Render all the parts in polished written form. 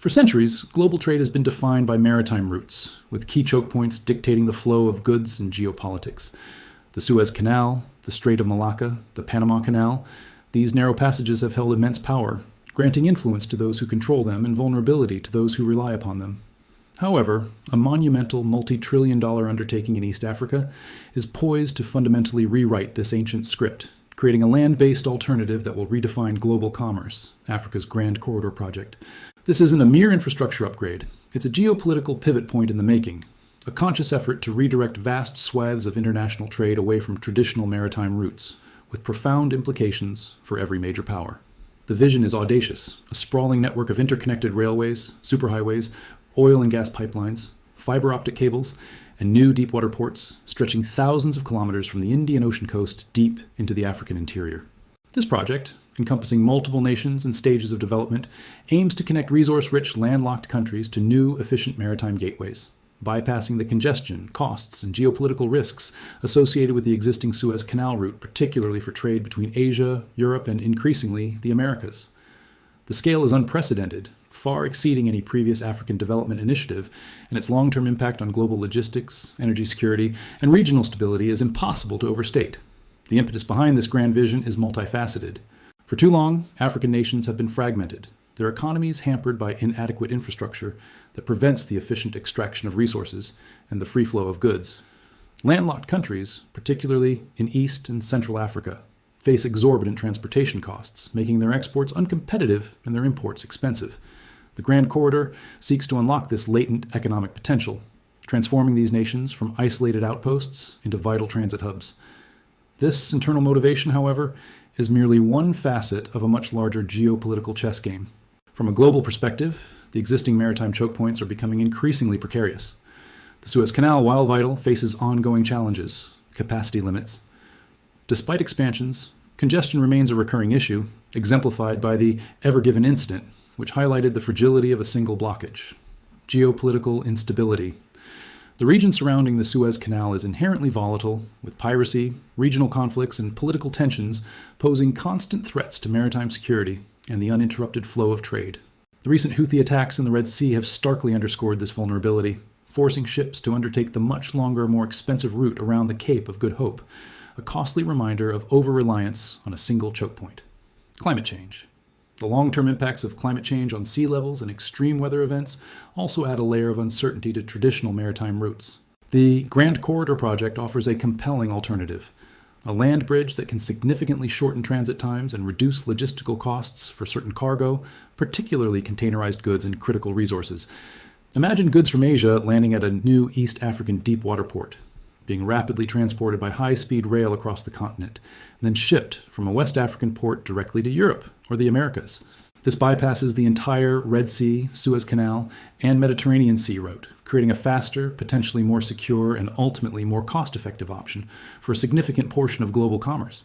For centuries, global trade has been defined by maritime routes, with key choke points dictating the flow of goods in geopolitics. The Suez Canal, the Strait of Malacca, the Panama Canal, these narrow passages have held immense power, granting influence to those who control them and vulnerability to those who rely upon them. However, a monumental multi-trillion-dollar undertaking in East Africa is poised to fundamentally rewrite this ancient script, creating a land-based alternative that will redefine global commerce, Africa's Grand Corridor project. This isn't a mere infrastructure upgrade. It's a geopolitical pivot point in the making, a conscious effort to redirect vast swaths of international trade away from traditional maritime routes, with profound implications for every major power. The vision is audacious, a sprawling network of interconnected railways, superhighways, oil and gas pipelines, fiber optic cables, and new deepwater ports stretching thousands of kilometers from the Indian Ocean coast deep into the African interior. This project, encompassing multiple nations and stages of development, aims to connect resource-rich landlocked countries to new, efficient maritime gateways, bypassing the congestion, costs, and geopolitical risks associated with the existing Suez Canal route, particularly for trade between Asia, Europe, and increasingly the Americas. The scale is unprecedented, far exceeding any previous African development initiative, and its long-term impact on global logistics, energy security, and regional stability is impossible to overstate. The impetus behind this grand vision is multifaceted. For too long, African nations have been fragmented, their economies hampered by inadequate infrastructure that prevents the efficient extraction of resources and the free flow of goods. Landlocked countries, particularly in East and Central Africa, face exorbitant transportation costs, making their exports uncompetitive and their imports expensive. The Grand Corridor seeks to unlock this latent economic potential, transforming these nations from isolated outposts into vital transit hubs. This internal motivation, however, is merely one facet of a much larger geopolitical chess game. From a global perspective, the existing maritime choke points are becoming increasingly precarious. The Suez Canal, while vital, faces ongoing challenges, capacity limits. Despite expansions, congestion remains a recurring issue, exemplified by the Ever Given incident, which highlighted the fragility of a single blockage. Geopolitical instability. The region surrounding the Suez Canal is inherently volatile, with piracy, regional conflicts, and political tensions posing constant threats to maritime security and the uninterrupted flow of trade. The recent Houthi attacks in the Red Sea have starkly underscored this vulnerability, forcing ships to undertake the much longer, more expensive route around the Cape of Good Hope, a costly reminder of over-reliance on a single choke point. Climate change. The long-term impacts of climate change on sea levels and extreme weather events also add a layer of uncertainty to traditional maritime routes. The Grand Corridor project offers a compelling alternative, a land bridge that can significantly shorten transit times and reduce logistical costs for certain cargo, particularly containerized goods and critical resources. Imagine goods from Asia landing at a new East African deepwater port, being rapidly transported by high-speed rail across the continent, and then shipped from a West African port directly to Europe or the Americas. This bypasses the entire Red Sea, Suez Canal, and Mediterranean Sea route, creating a faster, potentially more secure, and ultimately more cost-effective option for a significant portion of global commerce.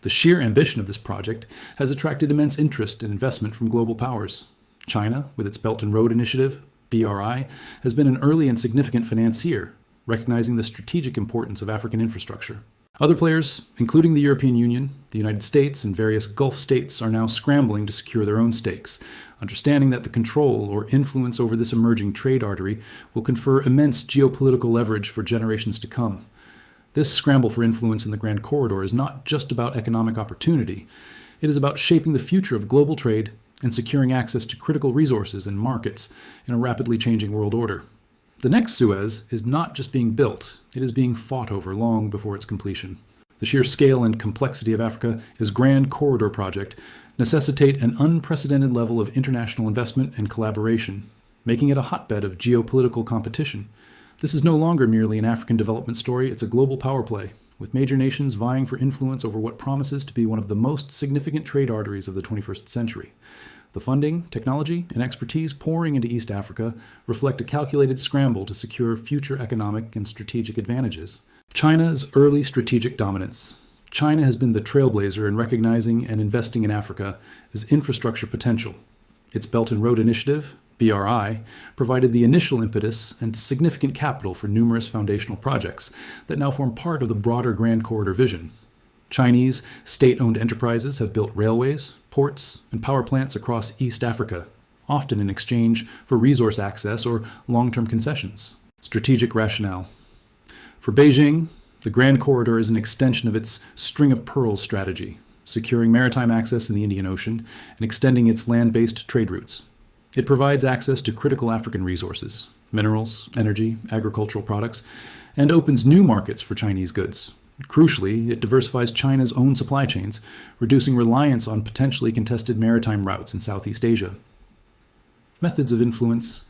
The sheer ambition of this project has attracted immense interest and investment from global powers. China, with its Belt and Road Initiative, BRI, has been an early and significant financier, recognizing the strategic importance of African infrastructure. Other players, including the European Union, the United States, and various Gulf states, are now scrambling to secure their own stakes, understanding that the control or influence over this emerging trade artery will confer immense geopolitical leverage for generations to come. This scramble for influence in the Grand Corridor is not just about economic opportunity. It is about shaping the future of global trade and securing access to critical resources and markets in a rapidly changing world order. The next Suez is not just being built, it is being fought over long before its completion. The sheer scale and complexity of Africa's Grand Corridor project necessitate an unprecedented level of international investment and collaboration, making it a hotbed of geopolitical competition. This is no longer merely an African development story, it's a global power play, with major nations vying for influence over what promises to be one of the most significant trade arteries of the 21st century. The funding, technology, and expertise pouring into East Africa reflect a calculated scramble to secure future economic and strategic advantages. China's early strategic dominance. China has been the trailblazer in recognizing and investing in Africa as infrastructure potential. Its Belt and Road Initiative, BRI, provided the initial impetus and significant capital for numerous foundational projects that now form part of the broader Grand Corridor vision. Chinese state-owned enterprises have built railways, ports, and power plants across East Africa, often in exchange for resource access or long-term concessions. Strategic rationale. For Beijing, the Grand Corridor is an extension of its string of pearls strategy, securing maritime access in the Indian Ocean and extending its land-based trade routes. It provides access to critical African resources, minerals, energy, agricultural products, and opens new markets for Chinese goods. Crucially, it diversifies China's own supply chains, reducing reliance on potentially contested maritime routes in Southeast Asia. Methods of influence.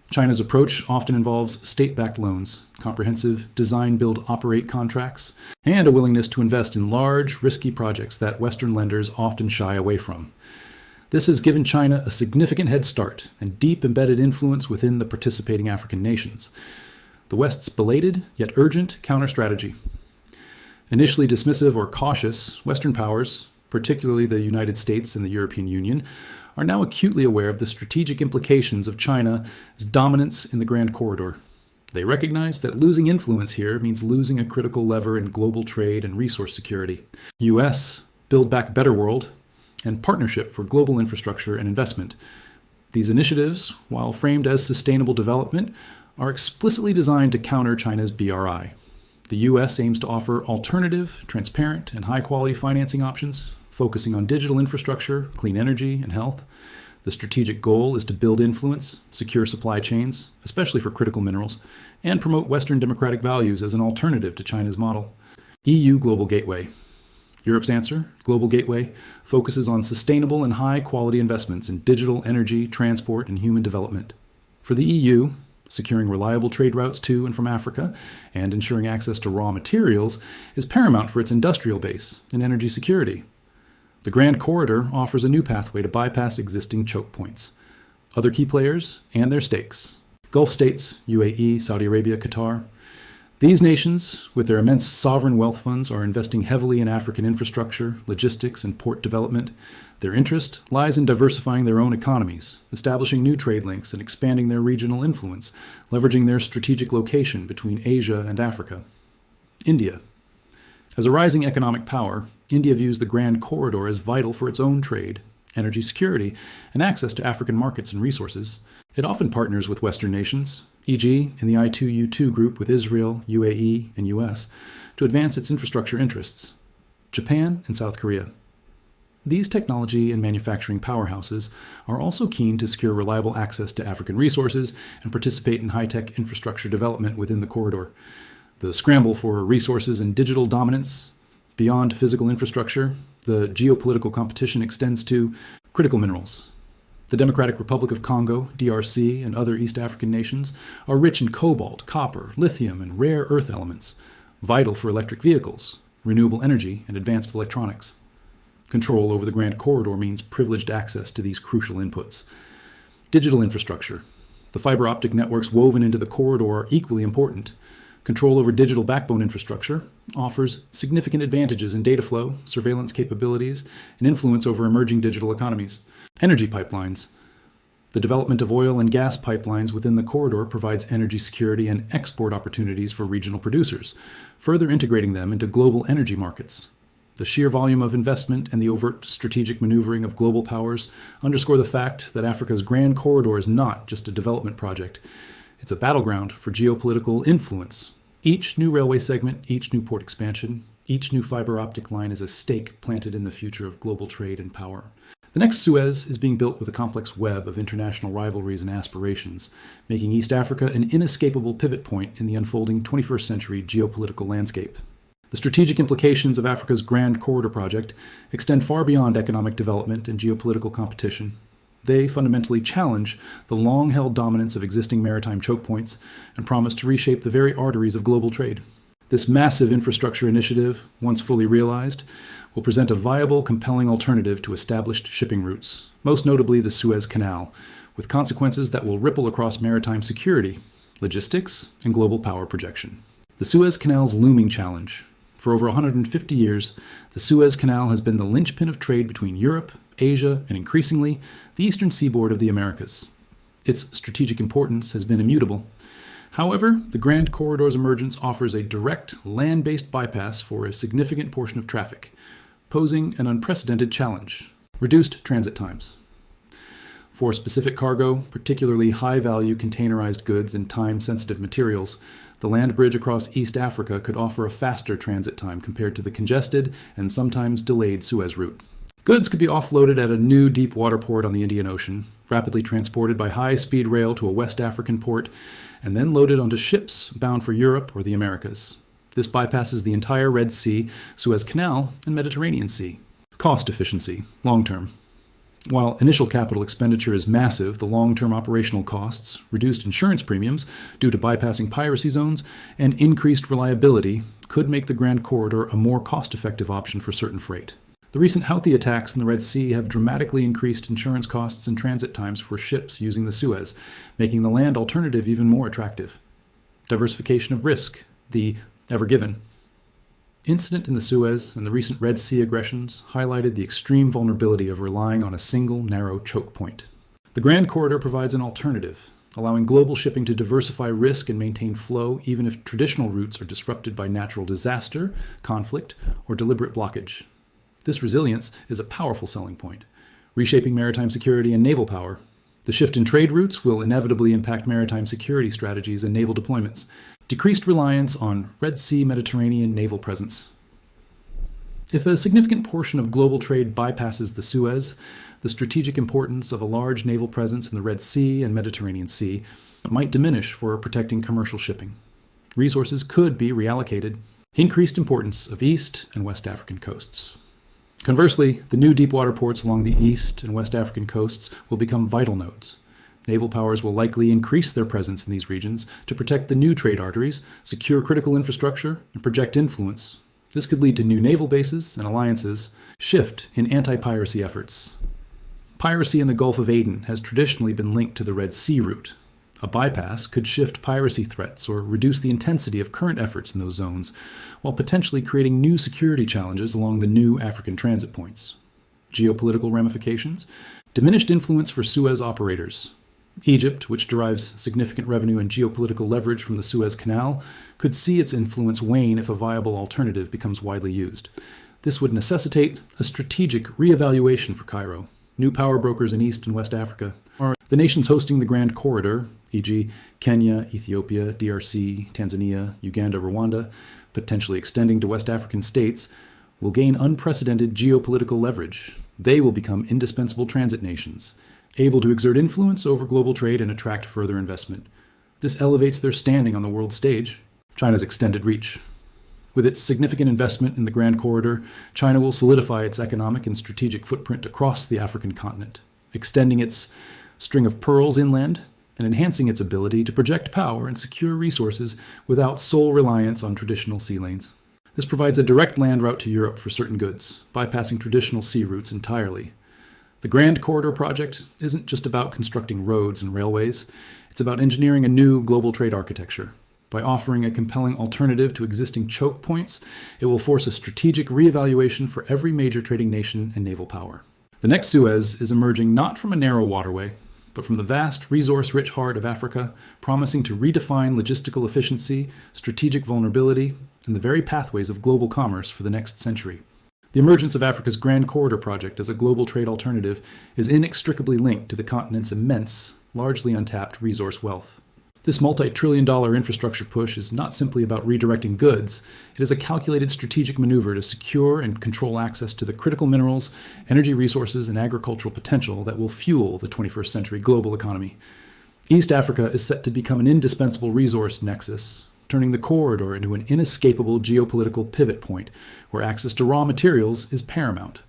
China's approach often involves state-backed loans, comprehensive design-build-operate contracts, and a willingness to invest in large, risky projects that Western lenders often shy away from. This has given China a significant head start and deep embedded influence within the participating African nations. The West's belated, yet urgent, counter-strategy. Initially dismissive or cautious, Western powers, particularly the United States and the European Union, are now acutely aware of the strategic implications of China's dominance in the Grand Corridor. They recognize that losing influence here means losing a critical lever in global trade and resource security. U.S., Build Back Better World, and Partnership for Global Infrastructure and Investment. These initiatives, while framed as sustainable development, are explicitly designed to counter China's BRI. The U.S. aims to offer alternative, transparent, and high-quality financing options, focusing on digital infrastructure, clean energy, and health. The strategic goal is to build influence, secure supply chains, especially for critical minerals, and promote Western democratic values as an alternative to China's model. EU Global Gateway. Europe's answer, Global Gateway, focuses on sustainable and high-quality investments in digital, energy, transport, and human development. For the EU, securing reliable trade routes to and from Africa and ensuring access to raw materials is paramount for its industrial base and energy security. The Grand Corridor offers a new pathway to bypass existing choke points. Other key players and their stakes. Gulf states, UAE, Saudi Arabia, Qatar. These nations, with their immense sovereign wealth funds, are investing heavily in African infrastructure, logistics, and port development. Their interest lies in diversifying their own economies, establishing new trade links, and expanding their regional influence, leveraging their strategic location between Asia and Africa. India. As a rising economic power, India views the Grand Corridor as vital for its own trade, energy security, and access to African markets and resources. It often partners with Western nations, e.g. in the I2U2 group with Israel, UAE, and US, to advance its infrastructure interests. Japan and South Korea. These technology and manufacturing powerhouses are also keen to secure reliable access to African resources and participate in high-tech infrastructure development within the corridor. The scramble for resources and digital dominance beyond physical infrastructure, the geopolitical competition extends to critical minerals. The Democratic Republic of Congo, DRC, and other East African nations are rich in cobalt, copper, lithium, and rare earth elements, vital for electric vehicles, renewable energy, and advanced electronics. Control over the Grand Corridor means privileged access to these crucial inputs. Digital infrastructure. The fiber optic networks woven into the corridor are equally important. Control over digital backbone infrastructure offers significant advantages in data flow, surveillance capabilities, and influence over emerging digital economies. Energy pipelines. The development of oil and gas pipelines within the corridor provides energy security and export opportunities for regional producers, further integrating them into global energy markets. The sheer volume of investment and the overt strategic maneuvering of global powers underscore the fact that Africa's Grand Corridor is not just a development project. It's a battleground for geopolitical influence. Each new railway segment, each new port expansion, each new fiber optic line is a stake planted in the future of global trade and power. The next Suez is being built with a complex web of international rivalries and aspirations, making East Africa an inescapable pivot point in the unfolding 21st century geopolitical landscape. The strategic implications of Africa's Grand Corridor project extend far beyond economic development and geopolitical competition. They fundamentally challenge the long-held dominance of existing maritime choke points and promise to reshape the very arteries of global trade. This massive infrastructure initiative, once fully realized, will present a viable, compelling alternative to established shipping routes, most notably the Suez Canal, with consequences that will ripple across maritime security, logistics, and global power projection. The Suez Canal's looming challenge. For over 150 years, the Suez Canal has been the linchpin of trade between Europe, Asia, and increasingly, the eastern seaboard of the Americas. Its strategic importance has been immutable. However, the Grand Corridor's emergence offers a direct, land-based bypass for a significant portion of traffic, posing an unprecedented challenge: reduced transit times. For specific cargo, particularly high-value containerized goods and time-sensitive materials, the land bridge across East Africa could offer a faster transit time compared to the congested and sometimes delayed Suez route. Goods could be offloaded at a new deep water port on the Indian Ocean, rapidly transported by high-speed rail to a West African port, and then loaded onto ships bound for Europe or the Americas. This bypasses the entire Red Sea, Suez Canal, and Mediterranean Sea. Cost efficiency, long-term. While initial capital expenditure is massive, the long-term operational costs, reduced insurance premiums due to bypassing piracy zones, and increased reliability could make the Grand Corridor a more cost-effective option for certain freight. The recent Houthi attacks in the Red Sea have dramatically increased insurance costs and transit times for ships using the Suez, making the land alternative even more attractive. Diversification of risk, the ever given. Incident in the Suez and the recent Red Sea aggressions highlighted the extreme vulnerability of relying on a single narrow choke point. The Grand Corridor provides an alternative, allowing global shipping to diversify risk and maintain flow even if traditional routes are disrupted by natural disaster, conflict, or deliberate blockage. This resilience is a powerful selling point, reshaping maritime security and naval power. The shift in trade routes will inevitably impact maritime security strategies and naval deployments. Decreased reliance on Red Sea Mediterranean naval presence. If a significant portion of global trade bypasses the Suez, the strategic importance of a large naval presence in the Red Sea and Mediterranean Sea might diminish for protecting commercial shipping. Resources could be reallocated. Increased importance of East and West African coasts. Conversely, the new deepwater ports along the East and West African coasts will become vital nodes. Naval powers will likely increase their presence in these regions to protect the new trade arteries, secure critical infrastructure, and project influence. This could lead to new naval bases and alliances, shift in anti-piracy efforts. Piracy in the Gulf of Aden has traditionally been linked to the Red Sea route. A bypass could shift piracy threats or reduce the intensity of current efforts in those zones, while potentially creating new security challenges along the new African transit points. Geopolitical ramifications, diminished influence for Suez operators. Egypt, which derives significant revenue and geopolitical leverage from the Suez Canal, could see its influence wane if a viable alternative becomes widely used. This would necessitate a strategic reevaluation for Cairo. New power brokers in East and West Africa, or the nations hosting the Grand Corridor, e.g. Kenya, Ethiopia, DRC, Tanzania, Uganda, Rwanda, potentially extending to West African states, will gain unprecedented geopolitical leverage. They will become indispensable transit nations, able to exert influence over global trade and attract further investment. This elevates their standing on the world stage. China's extended reach. With its significant investment in the Grand Corridor, China will solidify its economic and strategic footprint across the African continent, extending its string of pearls inland and enhancing its ability to project power and secure resources without sole reliance on traditional sea lanes. This provides a direct land route to Europe for certain goods, bypassing traditional sea routes entirely. The Grand Corridor project isn't just about constructing roads and railways, it's about engineering a new global trade architecture. By offering a compelling alternative to existing choke points, it will force a strategic reevaluation for every major trading nation and naval power. The next Suez is emerging not from a narrow waterway, but from the vast, resource-rich heart of Africa, promising to redefine logistical efficiency, strategic vulnerability, and the very pathways of global commerce for the next century. The emergence of Africa's Grand Corridor project as a global trade alternative is inextricably linked to the continent's immense, largely untapped resource wealth. This multi-trillion-dollar infrastructure push is not simply about redirecting goods. It is a calculated strategic maneuver to secure and control access to the critical minerals, energy resources, and agricultural potential that will fuel the 21st century global economy. East Africa is set to become an indispensable resource nexus, turning the corridor into an inescapable geopolitical pivot point where access to raw materials is paramount.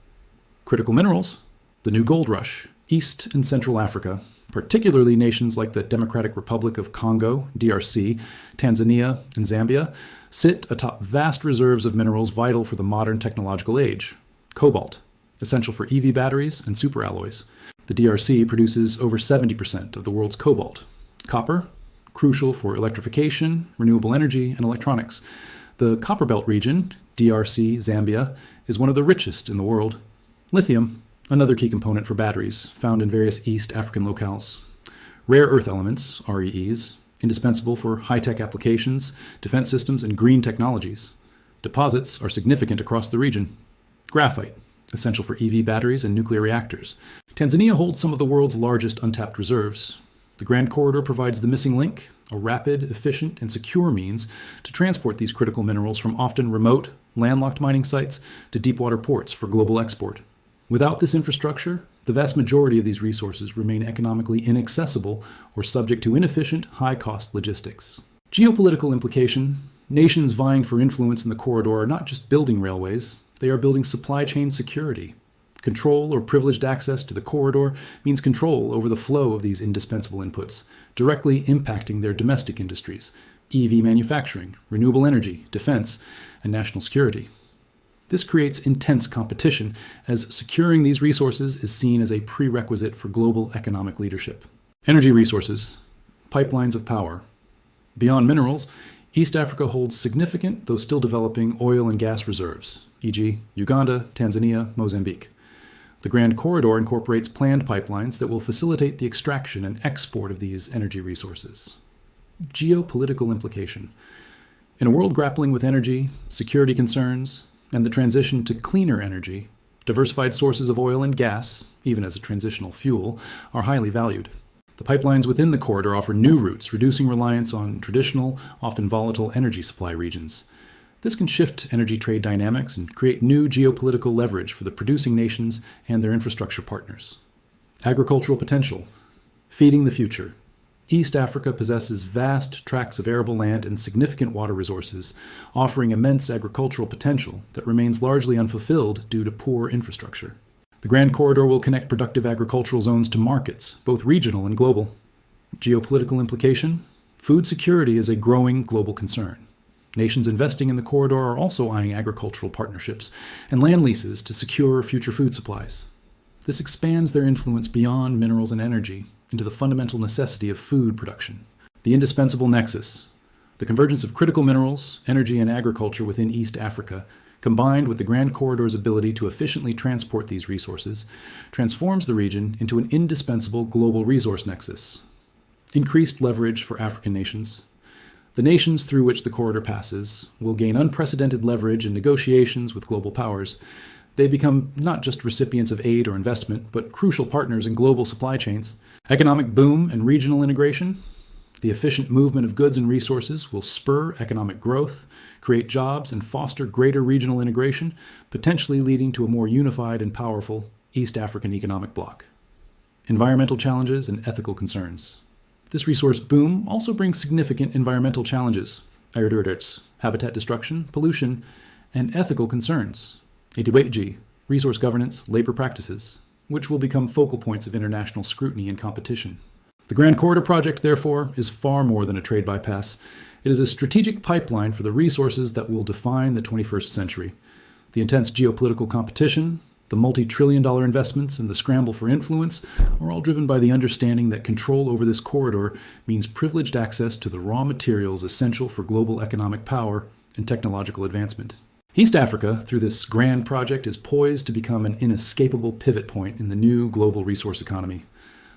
Critical minerals, the new gold rush, East and Central Africa, particularly nations like the Democratic Republic of Congo, DRC, Tanzania, and Zambia, sit atop vast reserves of minerals vital for the modern technological age. Cobalt, essential for EV batteries and superalloys. The DRC produces over 70% of the world's cobalt. Copper, crucial for electrification, renewable energy, and electronics. The Copperbelt region, DRC, Zambia, is one of the richest in the world. Lithium, another key component for batteries, found in various East African locales. Rare earth elements, REEs, indispensable for high-tech applications, defense systems, and green technologies. Deposits are significant across the region. Graphite, essential for EV batteries and nuclear reactors. Tanzania holds some of the world's largest untapped reserves. The Grand Corridor provides the missing link, a rapid, efficient, and secure means to transport these critical minerals from often remote, landlocked mining sites to deepwater ports for global export. Without this infrastructure, the vast majority of these resources remain economically inaccessible or subject to inefficient, high-cost logistics. Geopolitical implication: nations vying for influence in the corridor are not just building railways, they are building supply chain security. Control or privileged access to the corridor means control over the flow of these indispensable inputs, directly impacting their domestic industries, EV manufacturing, renewable energy, defense, and national security. This creates intense competition, as securing these resources is seen as a prerequisite for global economic leadership. Energy resources, pipelines of power. Beyond minerals, East Africa holds significant, though still developing, oil and gas reserves, e.g. Uganda, Tanzania, Mozambique. The Grand Corridor incorporates planned pipelines that will facilitate the extraction and export of these energy resources. Geopolitical implication. In a world grappling with energy, security concerns, and the transition to cleaner energy, diversified sources of oil and gas, even as a transitional fuel, are highly valued. The pipelines within the corridor offer new routes, reducing reliance on traditional, often volatile energy supply regions. This can shift energy trade dynamics and create new geopolitical leverage for the producing nations and their infrastructure partners. Agricultural potential. Feeding the future. East Africa possesses vast tracts of arable land and significant water resources, offering immense agricultural potential that remains largely unfulfilled due to poor infrastructure. The Grand Corridor will connect productive agricultural zones to markets, both regional and global. Geopolitical implication: food security is a growing global concern. Nations investing in the corridor are also eyeing agricultural partnerships and land leases to secure future food supplies. This expands their influence beyond minerals and energy into the fundamental necessity of food production. The indispensable nexus: the convergence of critical minerals, energy, and agriculture within East Africa, combined with the Grand Corridor's ability to efficiently transport these resources, transforms the region into an indispensable global resource nexus. Increased leverage for African nations. The nations through which the corridor passes will gain unprecedented leverage in negotiations with global powers. They become not just recipients of aid or investment, but crucial partners in global supply chains. Economic boom and regional integration. The efficient movement of goods and resources will spur economic growth, create jobs, and foster greater regional integration, potentially leading to a more unified and powerful East African economic bloc. Environmental challenges and ethical concerns. This resource boom also brings significant environmental challenges: habitat destruction, pollution, and ethical concerns, resource governance, labor practices, which will become focal points of international scrutiny and competition. The Grand Corridor project, therefore, is far more than a trade bypass. It is a strategic pipeline for the resources that will define the 21st century. The intense geopolitical competition, the multi-trillion-dollar investments, and the scramble for influence are all driven by the understanding that control over this corridor means privileged access to the raw materials essential for global economic power and technological advancement. East Africa, through this grand project, is poised to become an inescapable pivot point in the new global resource economy.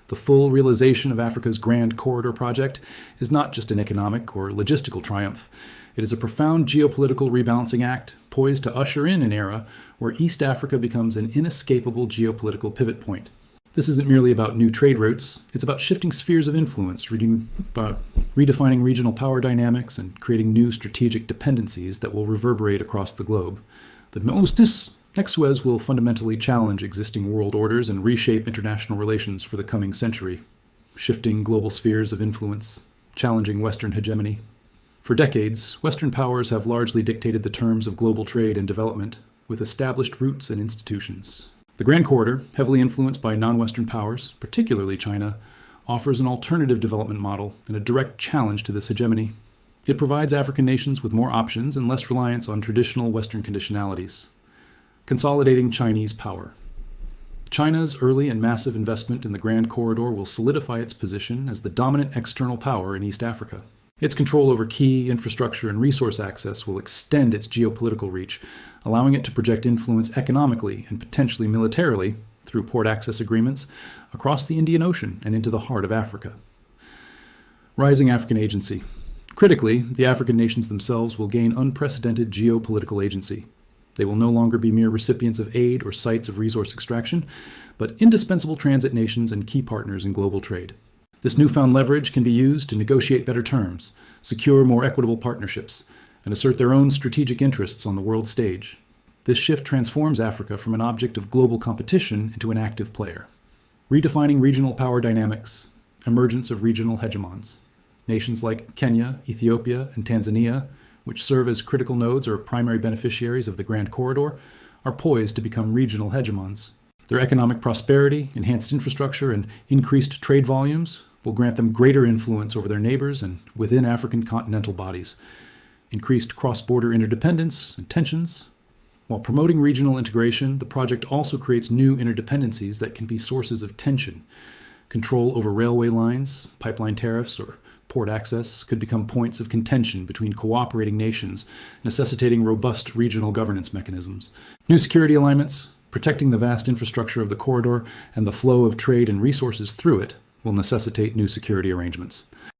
The full realization of Africa's Grand Corridor project is not just an economic or logistical triumph. It is a profound geopolitical rebalancing act, poised to usher in an era where East Africa becomes an inescapable geopolitical pivot point. This isn't merely about new trade routes, it's about shifting spheres of influence, redefining regional power dynamics, and creating new strategic dependencies that will reverberate across the globe. This next Suez will fundamentally challenge existing world orders and reshape international relations for the coming century, shifting global spheres of influence, challenging Western hegemony. For decades, Western powers have largely dictated the terms of global trade and development, with established routes and institutions. The Grand Corridor, heavily influenced by non-Western powers, particularly China, offers an alternative development model and a direct challenge to this hegemony. It provides African nations with more options and less reliance on traditional Western conditionalities. Consolidating Chinese power. China's early and massive investment in the Grand Corridor will solidify its position as the dominant external power in East Africa. Its control over key infrastructure and resource access will extend its geopolitical reach, allowing it to project influence economically and potentially militarily through port access agreements across the Indian Ocean and into the heart of Africa. Rising African agency. Critically, the African nations themselves will gain unprecedented geopolitical agency. They will no longer be mere recipients of aid or sites of resource extraction, but indispensable transit nations and key partners in global trade. This newfound leverage can be used to negotiate better terms, secure more equitable partnerships, and assert their own strategic interests on the world stage. This shift transforms Africa from an object of global competition into an active player. Redefining regional power dynamics, emergence of regional hegemons. Nations like Kenya, Ethiopia, and Tanzania, which serve as critical nodes or primary beneficiaries of the Grand Corridor, are poised to become regional hegemons. Their economic prosperity, enhanced infrastructure, and increased trade volumes will grant them greater influence over their neighbors and within African continental bodies. Increased cross-border interdependence and tensions. While promoting regional integration, the project also creates new interdependencies that can be sources of tension. Control over railway lines, pipeline tariffs, or port access could become points of contention between cooperating nations, necessitating robust regional governance mechanisms. New security alignments, protecting the vast infrastructure of the corridor and the flow of trade and resources through it, will necessitate new security arrangements.